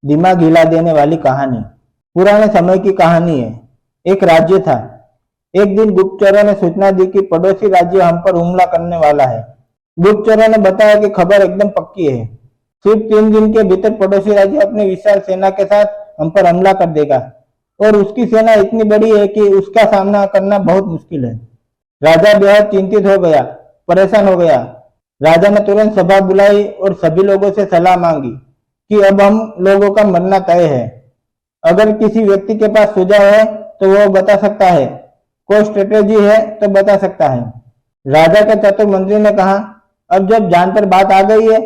दिमाग हिला देने वाली कहानी। पुराने समय की कहानी है। एक राज्य था। एक दिन गुप्तचरों ने सूचना दी कि पड़ोसी राज्य हम पर हमला करने वाला है। गुप्तचरों ने बताया कि खबर एकदम पक्की है। सिर्फ 3 दिन के भीतर पड़ोसी राज्य अपनी विशाल सेना के साथ हम पर हमला कर देगा और उसकी सेना इतनी बड़ी है कि उसका सामना करना बहुत मुश्किल है। राजा बेहद चिंतित हो गया, परेशान हो गया। राजा ने तुरंत सभा बुलाई और सभी लोगों से सलाह मांगी कि अब हम लोगों का मरना तय है। अगर किसी व्यक्ति के पास सुझाव है तो वो बता सकता है, कोई स्ट्रेटेजी है तो बता सकता है। राजा के चतुर मंत्री ने कहा, अब जब जान पर बात आ गई है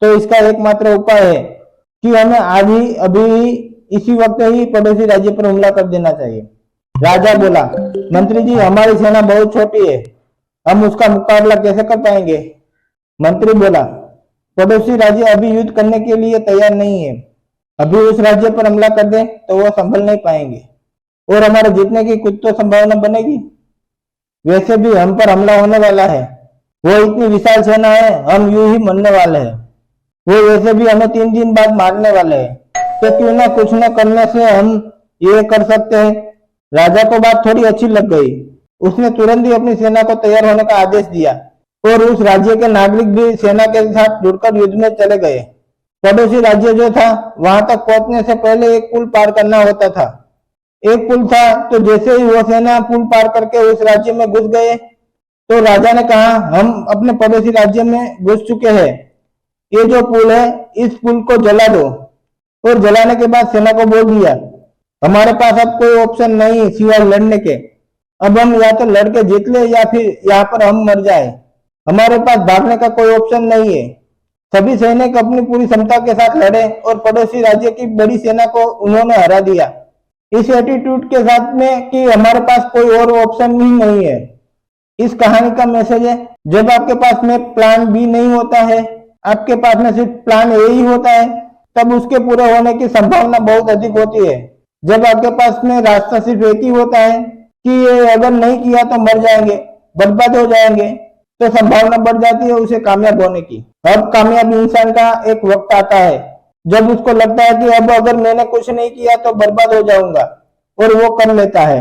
तो इसका एकमात्र उपाय है कि हमें आज ही अभी इसी वक्त ही पड़ोसी राज्य पर हमला कर देना चाहिए। राजा बोला, मंत्री जी हमारी सेना बहुत छोटी है, हम उसका मुकाबला कैसे कर पाएंगे। मंत्री बोला, पड़ोसी राज्य अभी युद्ध करने के लिए तैयार नहीं है। अभी उस राज्य पर हमला कर दे तो वो संभल नहीं पाएंगे और हमारे जीतने की कुछ तो संभावना बनेगी। वैसे भी हम पर हमला होने वाला है, वो इतनी विशाल सेना है, हम यूं ही मरने वाले हैं। वो वैसे भी हमें 3 दिन बाद मारने वाले हैं, तो क्यों ना कुछ न करने से हम ये कर सकते हैं। राजा को बात थोड़ी अच्छी लग गई। उसने तुरंत ही अपनी सेना को तैयार होने का आदेश दिया और उस राज्य के नागरिक भी सेना के साथ जुड़कर युद्ध में चले गए। पड़ोसी राज्य जो था वहां तक पहुंचने से पहले एक पुल पार करना होता था। एक पुल था तो जैसे ही वो सेना पुल पार करके उस राज्य में घुस गए तो राजा ने कहा, हम अपने पड़ोसी राज्य में घुस चुके हैं। ये जो पुल है इस पुल को जला दो। और जलाने के बाद सेना को बोल दिया, हमारे पास अब कोई ऑप्शन नहीं सिवाय लड़ने के। अब हम या तो लड़के जीत ले या फिर यहाँ पर हम मर जाए। हमारे पास भागने का कोई ऑप्शन नहीं है। सभी सैनिक अपनी पूरी क्षमता के साथ लड़े और पड़ोसी राज्य की बड़ी सेना को उन्होंने हरा दिया, इस एटीट्यूड के साथ में कि हमारे पास कोई और ऑप्शन ही नहीं है। इस कहानी का मैसेज है, जब आपके पास में प्लान बी नहीं होता है, आपके पास में सिर्फ प्लान ए ही होता है, तब उसके पूरे होने की संभावना बहुत अधिक होती है। जब आपके पास में रास्ता सिर्फ एक ही होता है कि ये अगर नहीं किया तो मर जाएंगे, बर्बाद हो जाएंगे, तो संभावना बढ़ जाती है उसे कामयाब होने की। अब कामयाब इंसान का एक वक्त आता है जब उसको लगता है कि अब अगर मैंने कुछ नहीं किया तो बर्बाद हो जाऊंगा, और वो कर लेता है।